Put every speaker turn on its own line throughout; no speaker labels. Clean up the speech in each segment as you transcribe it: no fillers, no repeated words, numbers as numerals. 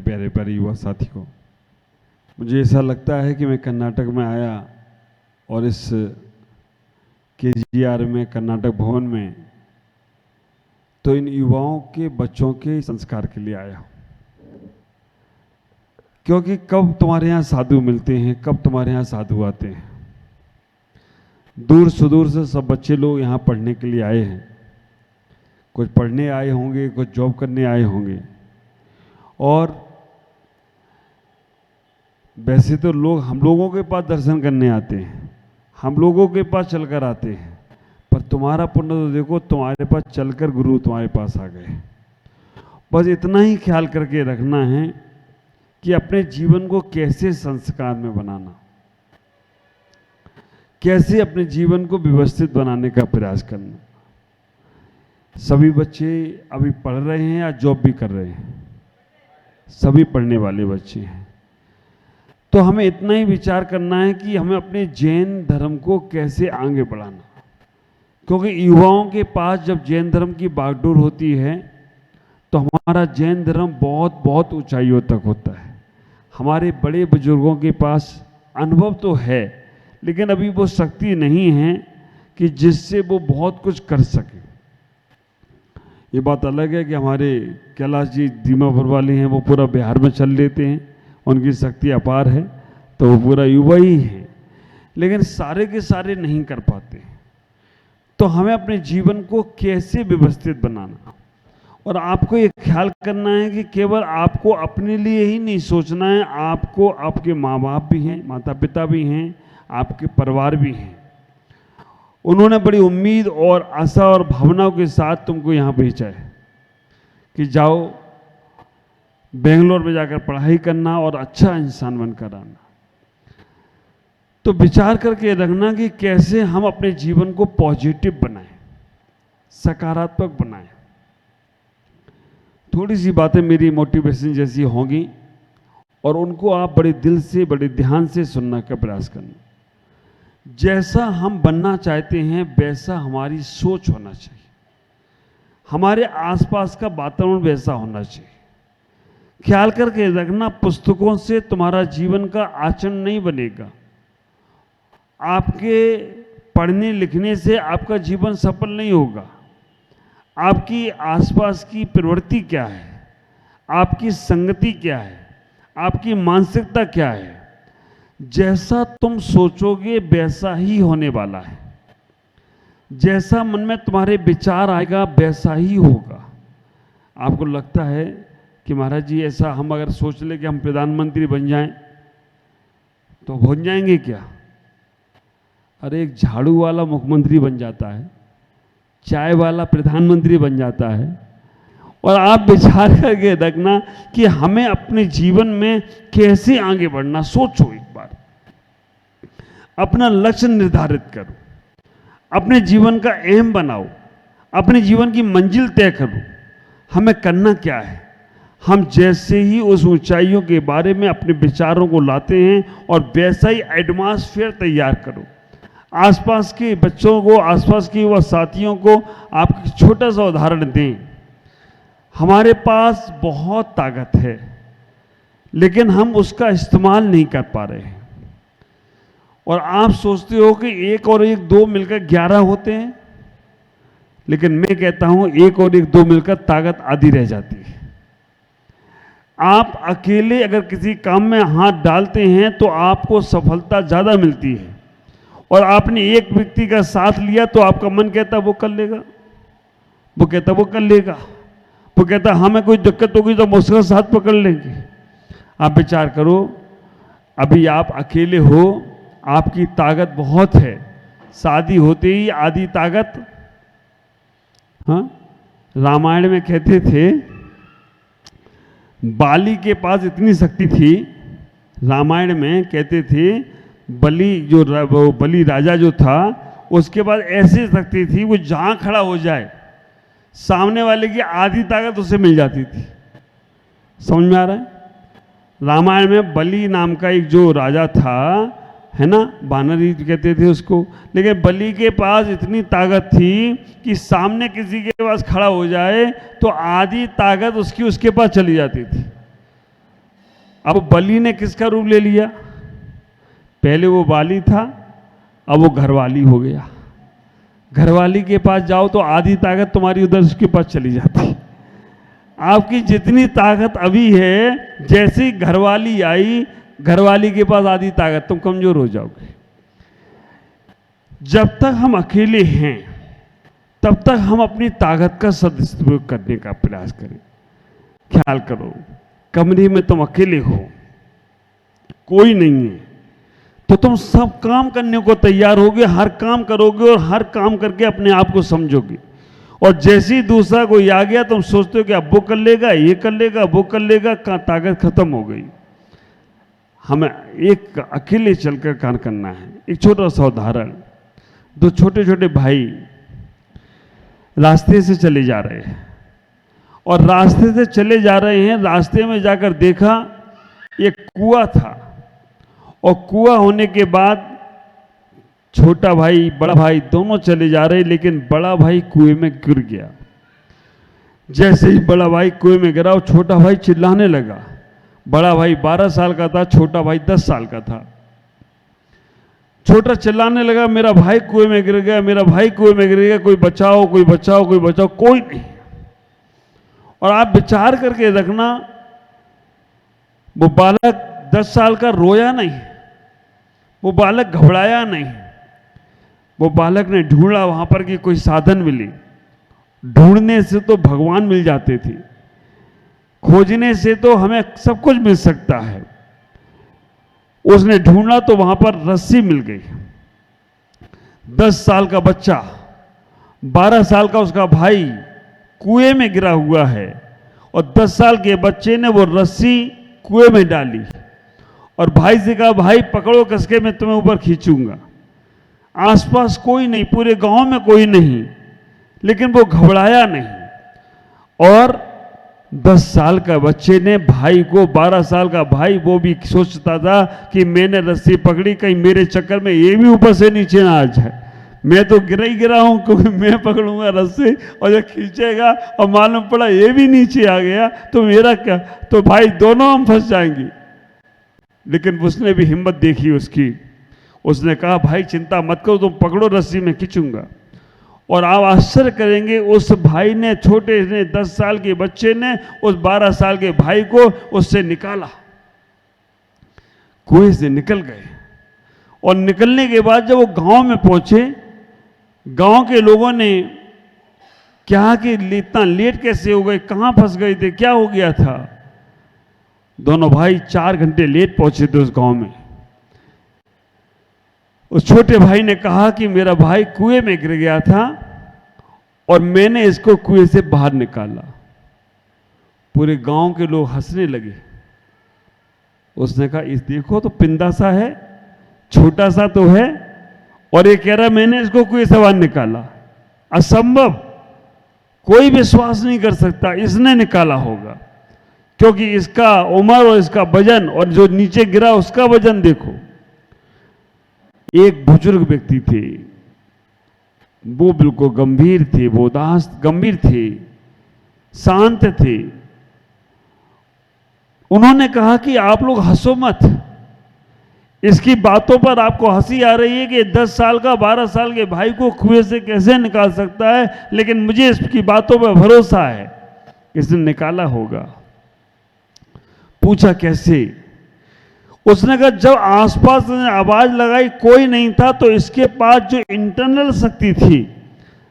प्यारे प्यारे युवा साथियों, मुझे ऐसा लगता है कि मैं कर्नाटक में आया और इस KGR में, कर्नाटक भवन में, तो इन युवाओं के बच्चों के संस्कार के लिए आया हूँ। क्योंकि कब तुम्हारे यहाँ साधु मिलते हैं, कब तुम्हारे यहाँ साधु आते हैं। दूर सुदूर से सब बच्चे लोग यहाँ पढ़ने के लिए आए हैं। कुछ पढ़ने आए होंगे, कुछ जॉब करने आए होंगे। और वैसे तो लोग हम लोगों के पास दर्शन करने आते हैं, हम लोगों के पास चलकर आते हैं, पर तुम्हारा पुण्य तो देखो, तुम्हारे पास चलकर गुरु तुम्हारे पास आ गए। बस इतना ही ख्याल करके रखना है कि अपने जीवन को कैसे संस्कार में बनाना, कैसे अपने जीवन को व्यवस्थित बनाने का प्रयास करना। सभी बच्चे अभी पढ़ रहे हैं या जॉब भी कर रहे हैं, सभी पढ़ने वाले बच्चे हैं। तो हमें इतना ही विचार करना है कि हमें अपने जैन धर्म को कैसे आगे बढ़ाना, क्योंकि युवाओं के पास जब जैन धर्म की बागडोर होती है तो हमारा जैन धर्म बहुत बहुत ऊंचाइयों तक होता है। हमारे बड़े बुजुर्गों के पास अनुभव तो है, लेकिन अभी वो शक्ति नहीं है कि जिससे वो बहुत कुछ कर सके। ये बात अलग है कि हमारे कैलाश जी दीमापुर वाले हैं, वो पूरा बिहार में चल लेते हैं, उनकी शक्ति अपार है, तो वो पूरा युवा ही है, लेकिन सारे के सारे नहीं कर पाते। तो हमें अपने जीवन को कैसे व्यवस्थित बनाना, और आपको ये ख्याल करना है कि केवल आपको अपने लिए ही नहीं सोचना है, आपको आपके माँ बाप भी हैं, माता पिता भी हैं, आपके परिवार भी हैं। उन्होंने बड़ी उम्मीद और आशा और भावनाओं के साथ तुमको यहाँ भेजा है कि जाओ बेंगलोर में जाकर पढ़ाई करना और अच्छा इंसान बनकर आना। तो विचार करके रखना कि कैसे हम अपने जीवन को पॉजिटिव बनाएं, सकारात्मक बनाएं। थोड़ी सी बातें मेरी मोटिवेशन जैसी होंगी और उनको आप बड़े दिल से, बड़े ध्यान से सुनने का प्रयास करना। जैसा हम बनना चाहते हैं वैसा हमारी सोच होना चाहिए, हमारे आसपास का वातावरण वैसा होना चाहिए। ख्याल करके रखना, पुस्तकों से तुम्हारा जीवन का आचरण नहीं बनेगा, आपके पढ़ने लिखने से आपका जीवन सफल नहीं होगा। आपकी आसपास की प्रवृत्ति क्या है, आपकी संगति क्या है, आपकी मानसिकता क्या है, जैसा तुम सोचोगे वैसा ही होने वाला है। जैसा मन में तुम्हारे विचार आएगा वैसा ही होगा। आपको लगता है कि महाराज जी ऐसा हम अगर सोच ले कि हम प्रधानमंत्री बन जाएं तो बन जाएंगे क्या? अरे एक झाड़ू वाला मुख्यमंत्री बन जाता है, चाय वाला प्रधानमंत्री बन जाता है। और आप विचार करके रखना कि हमें अपने जीवन में कैसे आगे बढ़ना। सोचो, एक बार अपना लक्ष्य निर्धारित करो, अपने जीवन का एम बनाओ, अपने जीवन की मंजिल तय करो, हमें करना क्या है। हम जैसे ही उस ऊंचाइयों के बारे में अपने विचारों को लाते हैं और वैसा ही एटमॉस्फेयर तैयार करो। आसपास के बच्चों को, आसपास के युवा साथियों को आप छोटा सा उदाहरण दें। हमारे पास बहुत ताकत है, लेकिन हम उसका इस्तेमाल नहीं कर पा रहे हैं। और आप सोचते हो कि 1 और 1 2 मिलकर 11 होते हैं, लेकिन मैं कहता हूं 1 और 1 2 मिलकर ताकत आधी रह जाती है। आप अकेले अगर किसी काम में हाथ डालते हैं तो आपको सफलता ज्यादा मिलती है, और आपने एक व्यक्ति का साथ लिया तो आपका मन कहता वो कर लेगा, वो कहता वो कर लेगा, वो कहता हमें कोई दिक्कत होगी तो हम उसका साथ पकड़ लेंगे। आप विचार करो, अभी आप अकेले हो, आपकी ताकत बहुत है, शादी होते ही आधी ताकत। हाँ, रामायण में कहते थे बाली के पास इतनी शक्ति थी, रामायण में कहते थे बलि राजा जो था उसके पास ऐसी शक्ति थी, वो जहां खड़ा हो जाए सामने वाले की आधी ताकत उसे मिल जाती थी। समझ में आ रहा है? रामायण में बलि नाम का एक जो राजा था, है ना, बानरी कहते थे उसको, लेकिन बलि के पास इतनी ताकत थी कि सामने किसी के पास खड़ा हो जाए तो आधी ताकत उसके पास चली जाती थी। अब बलि ने किसका रूप ले लिया? पहले वो बाली था, अब वो घरवाली हो गया। घरवाली के पास जाओ तो आधी ताकत तुम्हारी उधर उसके पास चली जाती। आपकी जितनी ताकत अभी है, जैसे ही घरवाली आई, घरवाली के पास आधी ताकत, तुम कमजोर हो जाओगे। जब तक हम अकेले हैं तब तक हम अपनी ताकत का सदुपयोग करने का प्रयास करें। ख्याल करो, कमरे में तुम अकेले हो, कोई नहीं है, तो तुम सब काम करने को तैयार होगे, हर काम करोगे और हर काम करके अपने आप को समझोगे। और जैसे ही दूसरा कोई आ गया तुम सोचते हो कि अब वो कर लेगा, ये कर लेगा, वो कर लेगा, ताकत खत्म हो गई। हमें एक अकेले चलकर काम करना है। एक छोटा सा उदाहरण, दो छोटे छोटे भाई रास्ते से चले जा रहे हैं और रास्ते से चले जा रहे हैं, रास्ते में जाकर देखा एक कुआं था और कुआं होने के बाद छोटा भाई बड़ा भाई दोनों चले जा रहे, लेकिन बड़ा भाई कुएं में गिर गया। जैसे ही बड़ा भाई कुएं में गिरा, और छोटा भाई चिल्लाने लगा। बड़ा भाई 12 साल का था, छोटा भाई 10 साल का था। छोटा चिल्लाने लगा, मेरा भाई कुएं में गिर गया, मेरा भाई कुएं में गिर गया, कोई बचाओ, कोई बचाओ, कोई बचाओ, कोई नहीं। और आप विचार करके रखना, वो बालक 10 साल का रोया नहीं, वो बालक घबराया नहीं, वो बालक ने ढूंढा वहां पर कि कोई साधन मिले। ढूंढने से तो भगवान मिल जाते थे, खोजने से तो हमें सब कुछ मिल सकता है। उसने ढूंढा तो वहां पर रस्सी मिल गई। 10 साल का बच्चा, 12 साल का उसका भाई कुएं में गिरा हुआ है और 10 साल के बच्चे ने वो रस्सी कुएं में डाली और भाई से कहा, भाई पकड़ो कसके, मैं तुम्हें ऊपर खींचूंगा। आसपास कोई नहीं, पूरे गांव में कोई नहीं, लेकिन वो घबराया नहीं। और 10 साल का बच्चे ने भाई को, 12 साल का भाई, वो भी सोचता था कि मैंने रस्सी पकड़ी, कहीं मेरे चक्कर में ये भी ऊपर से नीचे ना आ जाए। मैं तो गिरा ही गिरा हूं, क्योंकि मैं पकड़ूंगा रस्सी और ये खींचेगा और मालूम पड़ा ये भी नीचे आ गया तो मेरा क्या, तो भाई दोनों हम फंस जाएंगे। लेकिन उसने भी हिम्मत देखी उसकी। उसने कहा, भाई चिंता मत करो, तुम पकड़ो रस्सी, में खींचूंगा। और आप आश्चर्य करेंगे, उस भाई ने, छोटे ने, 10 साल के बच्चे ने उस 12 साल के भाई को उससे निकाला, कुएं से निकल गए। और निकलने के बाद जब वो गांव में पहुंचे, गांव के लोगों ने क्या कि इतना लेट कैसे हो गए, कहां फंस गए थे, क्या हो गया था। दोनों भाई 4 घंटे लेट पहुंचे थे उस गांव में। उस छोटे भाई ने कहा कि मेरा भाई कुएं में गिर गया था और मैंने इसको कुएं से बाहर निकाला। पूरे गांव के लोग हंसने लगे। उसने कहा, इस देखो तो पिंदा सा है, छोटा सा तो है, और ये कह रहा मैंने इसको कुएं से बाहर निकाला। असंभव, कोई विश्वास नहीं कर सकता इसने निकाला होगा, क्योंकि इसका उम्र और इसका वजन, और जो नीचे गिरा उसका वजन देखो। एक बुजुर्ग व्यक्ति थे, वो बिल्कुल गंभीर थे, वो उदास गंभीर थे, शांत थे। उन्होंने कहा कि आप लोग हंसो मत, इसकी बातों पर आपको हंसी आ रही है कि 10 साल का 12 साल के भाई को कुएं से कैसे निकाल सकता है, लेकिन मुझे इसकी बातों पर भरोसा है, इसने निकाला होगा। पूछा कैसे? उसने कहा, जब आसपास ने आवाज लगाई कोई नहीं था, तो इसके पास जो इंटरनल शक्ति थी,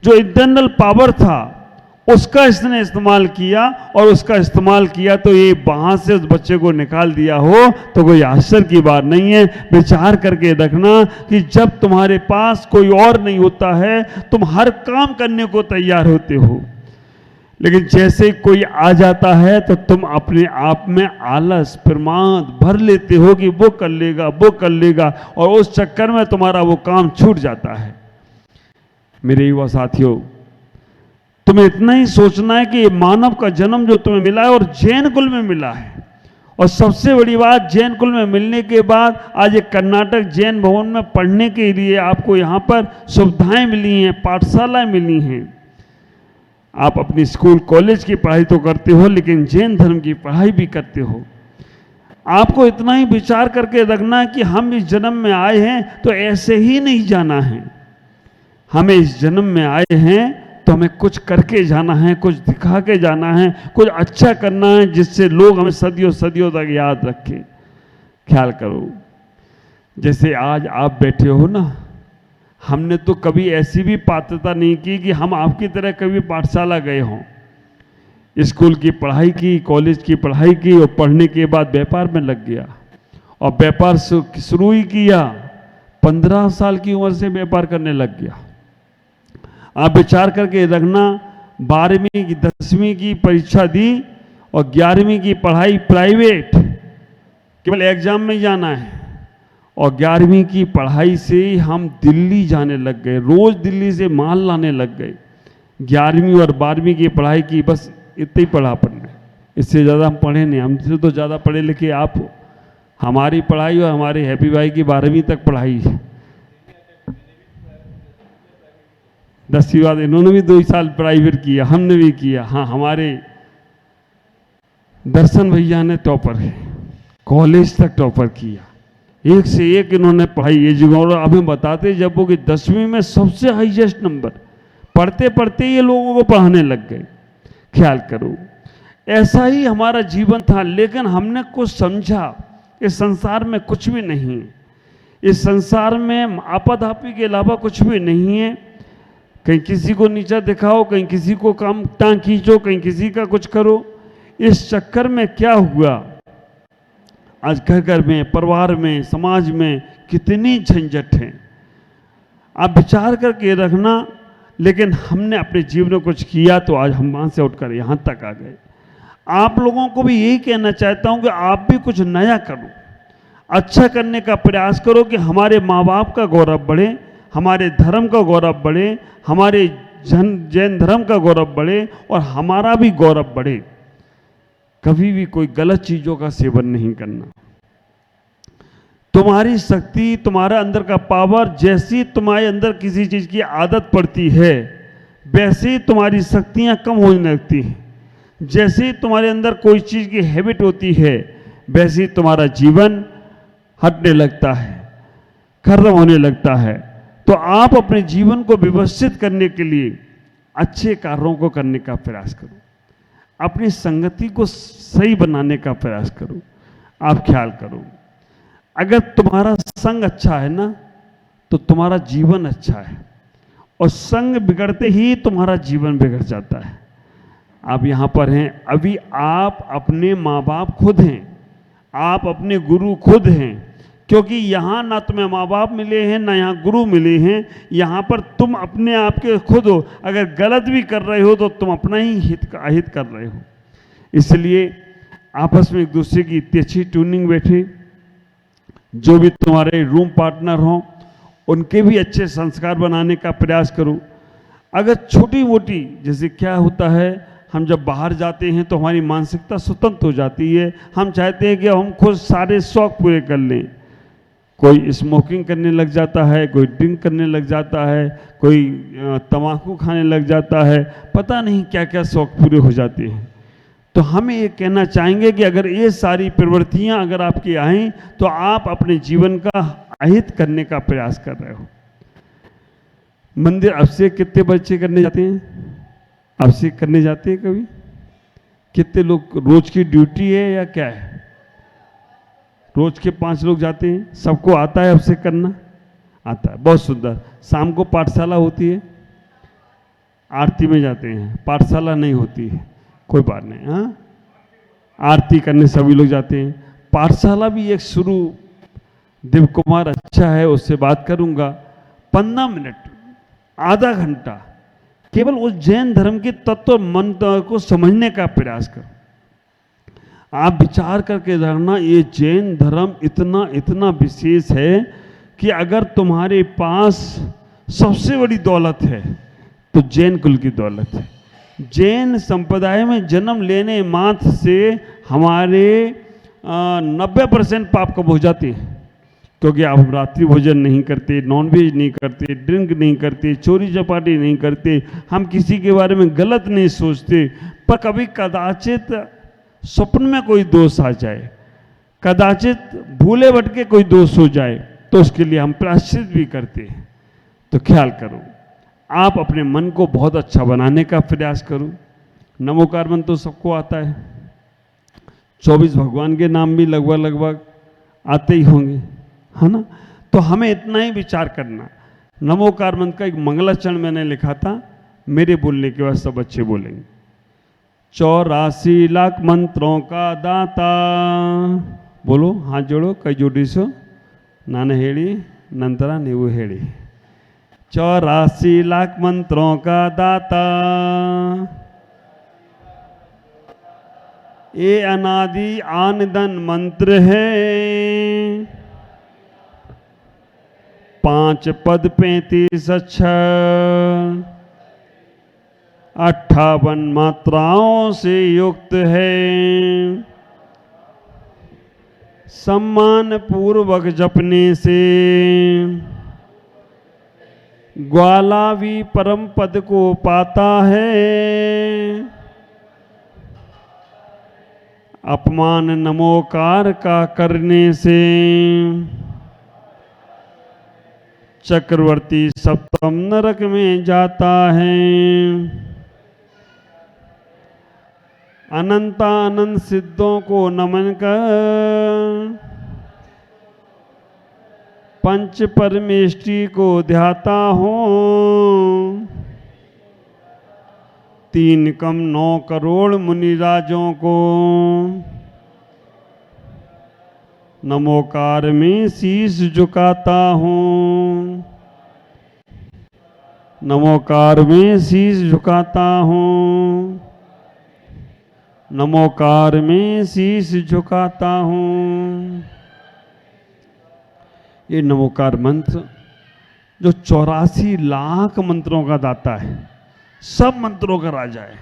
जो इंटरनल पावर था, उसका इसने इस्तेमाल किया, और उसका इस्तेमाल किया तो ये वहां से उस बच्चे को निकाल दिया हो तो कोई आश्चर्य की बात नहीं है। विचार करके रखना कि जब तुम्हारे पास कोई और नहीं होता है, तुम हर काम करने को तैयार होते हो, लेकिन जैसे कोई आ जाता है तो तुम अपने आप में आलस, प्रमाद भर लेते हो कि वो कर लेगा, वो कर लेगा, और उस चक्कर में तुम्हारा वो काम छूट जाता है। मेरे युवा साथियों, तुम्हें इतना ही सोचना है कि मानव का जन्म जो तुम्हें मिला है और जैन कुल में मिला है, और सबसे बड़ी बात, जैन कुल में मिलने के बाद आज एक कर्नाटक जैन भवन में पढ़ने के लिए आपको यहाँ पर सुविधाएं मिली हैं, पाठशालाएं मिली हैं। आप अपनी स्कूल कॉलेज की पढ़ाई तो करते हो, लेकिन जैन धर्म की पढ़ाई भी करते हो। आपको इतना ही विचार करके रखना है कि हम इस जन्म में आए हैं तो ऐसे ही नहीं जाना है। हमें इस जन्म में आए हैं तो हमें कुछ करके जाना है, कुछ दिखा के जाना है, कुछ अच्छा करना है जिससे लोग हमें सदियों सदियों तक याद रखें। ख्याल करो, जैसे आज आप बैठे हो ना, हमने तो कभी ऐसी भी पात्रता नहीं की कि हम आपकी तरह कभी पाठशाला गए हों। स्कूल की पढ़ाई की, कॉलेज की पढ़ाई की और पढ़ने के बाद व्यापार में लग गया और व्यापार शुरू ही किया, 15 साल की उम्र से व्यापार करने लग गया। आप विचार करके रखना, 12वीं की 10वीं की परीक्षा दी और 11वीं की पढ़ाई प्राइवेट, केवल एग्जाम में जाना है, और 11वीं की पढ़ाई से हम दिल्ली जाने लग गए, रोज दिल्ली से माल लाने लग गए। 11वीं और 12वीं की पढ़ाई की, बस इतना ही पढ़ा अपन ने, इससे ज़्यादा हम पढ़े नहीं। हमसे तो ज़्यादा पढ़े लिखे आप हो। हमारी पढ़ाई और हमारे हैप्पी भाई की 12वीं तक पढ़ाई है। 10वीं बाद इन्होंने भी 2 साल प्राइवेट किया, हमने भी किया। हाँ, हमारे दर्शन भैया ने टॉपर है, कॉलेज तक टॉपर किया, एक से एक इन्होंने पढ़ाई। ये जगह हमें बताते जब वो कि 10वीं में सबसे हाईएस्ट नंबर, पढ़ते पढ़ते ये लोगों को पढ़ाने लग गए। ख्याल करो, ऐसा ही हमारा जीवन था, लेकिन हमने कुछ समझा इस संसार में कुछ भी नहीं है। इस संसार में आपाधापी के अलावा कुछ भी नहीं है। कहीं किसी को नीचा दिखाओ, कहीं किसी को काम टांग खींचो, कहीं किसी का कुछ करो। इस चक्कर में क्या हुआ, आज घर घर में, परिवार में, समाज में कितनी झंझट है। आप विचार करके रखना, लेकिन हमने अपने जीवन में कुछ किया तो आज हम वहां से उठकर यहां तक आ गए। आप लोगों को भी यही कहना चाहता हूं कि आप भी कुछ नया करो, अच्छा करने का प्रयास करो कि हमारे माँ बाप का गौरव बढ़े, हमारे धर्म का गौरव बढ़े, हमारे जैन धर्म का गौरव बढ़े और हमारा भी गौरव बढ़े। कभी भी कोई गलत चीजों का सेवन नहीं करना। तुम्हारी शक्ति, तुम्हारे अंदर का पावर, जैसी तुम्हारे अंदर किसी चीज की आदत पड़ती है वैसे ही तुम्हारी शक्तियां कम होने लगती हैं। जैसे ही तुम्हारे अंदर कोई चीज की हैबिट होती है वैसे ही तुम्हारा जीवन हटने लगता है, खत्म होने लगता है। तो आप अपने जीवन को व्यवस्थित करने के लिए अच्छे कार्यों को करने का प्रयास करो, अपनी संगति को सही बनाने का प्रयास करो। आप ख्याल करो, अगर तुम्हारा संग अच्छा है ना तो तुम्हारा जीवन अच्छा है, और संग बिगड़ते ही तुम्हारा जीवन बिगड़ जाता है। आप यहाँ पर हैं, अभी आप अपने माँ बाप खुद हैं, आप अपने गुरु खुद हैं, क्योंकि यहाँ ना तुम्हें माँ बाप मिले हैं ना यहाँ गुरु मिले हैं। यहाँ पर तुम अपने आप के खुद हो। अगर गलत भी कर रहे हो तो तुम अपना ही अहित कर रहे हो। इसलिए आपस में एक दूसरे की इतनी अच्छी ट्यूनिंग बैठे, जो भी तुम्हारे रूम पार्टनर हों उनके भी अच्छे संस्कार बनाने का प्रयास करो। अगर छोटी मोटी, जैसे क्या होता है, हम जब बाहर जाते हैं तो हमारी मानसिकता स्वतंत्र हो जाती है। हम चाहते हैं कि हम खुद सारे शौक पूरे कर लें। कोई स्मोकिंग करने लग जाता है, कोई ड्रिंक करने लग जाता है, कोई तंबाकू खाने लग जाता है, पता नहीं क्या क्या शौक पूरे हो जाते हैं। तो हम ये कहना चाहेंगे कि अगर ये सारी प्रवृत्तियां अगर आपकी आएँ तो आप अपने जीवन का अहित करने का प्रयास कर रहे हो। मंदिर अभिषेक कितने बच्चे करने जाते हैं? अभिषेक करने जाते हैं कभी? कितने लोग? रोज की ड्यूटी है या क्या है? रोज के 5 लोग जाते हैं। सबको आता है अभिषेक करना? आता है, बहुत सुंदर। शाम को पाठशाला होती है, आरती में जाते हैं, पाठशाला नहीं होती है, कोई बात नहीं। हाँ, आरती करने सभी लोग जाते हैं। पाठशाला भी एक शुरू, देव कुमार अच्छा है, उससे बात करूंगा। 15 मिनट, आधा घंटा केवल उस जैन धर्म के तत्व मंत्र को समझने का प्रयास करो। आप विचार करके देखना, ये जैन धर्म इतना इतना विशेष है कि अगर तुम्हारे पास सबसे बड़ी दौलत है तो जैन कुल की दौलत है। जैन संप्रदाय में जन्म लेने मात्र से हमारे 90% पाप कम हो जाते हैं, क्योंकि आप रात्रि भोजन नहीं करते, नॉनवेज नहीं करते, ड्रिंक नहीं करते, चोरी चपाटी नहीं करते, हम किसी के बारे में गलत नहीं सोचते। पर कभी कदाचित स्वप्न में कोई दोष आ जाए, कदाचित भूले भटके कोई दोष हो जाए तो उसके लिए हम प्रायश्चित भी करते हैं। तो ख्याल करो, आप अपने मन को बहुत अच्छा बनाने का प्रयास करो। नमोकार मंत्र तो सबको आता है, 24 भगवान के नाम भी लगभग आते ही होंगे, है ना। तो हमें इतना ही विचार करना। नमोकार मंत्र का एक मंगलाचरण मैंने लिखा था, मेरे बोलने के बाद सब बच्चे बोलेंगे। 84 लाख मंत्रों का दाता, बोलो, हाथ जोड़ो, कई जोड़ी सो नाने हेड़ी नंतरा नीवू हेड़ी। 84 लाख मंत्रों का दाता, ये अनादि आनंदन मंत्र है। 5 पद 35 अक्षर 58 मात्राओं से युक्त है। सम्मान पूर्वक जपने से ग्वाला भी परम पद को पाता है। अपमान नमोकार का करने से चक्रवर्ती सप्तम नरक में जाता है। अनंत सिद्धों को नमन कर पंच परमेष्टि को ध्याता हूँ। 3 कम 9 करोड़ मुनिराजों को नमोकार में शीश झुकाता हूँ। नमोकार में शीश झुकाता हूँ। नमोकार में शीश झुकाता हूँ। ये नमोकार मंत्र जो 84 लाख मंत्रों का दाता है, सब मंत्रों का राजा है।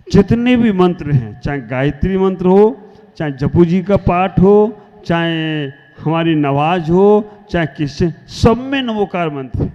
जितने भी मंत्र हैं, चाहे गायत्री मंत्र हो, चाहे जपू जी का पाठ हो, चाहे हमारी नवाज हो, चाहे किससे, सब में नमोकार मंत्र है।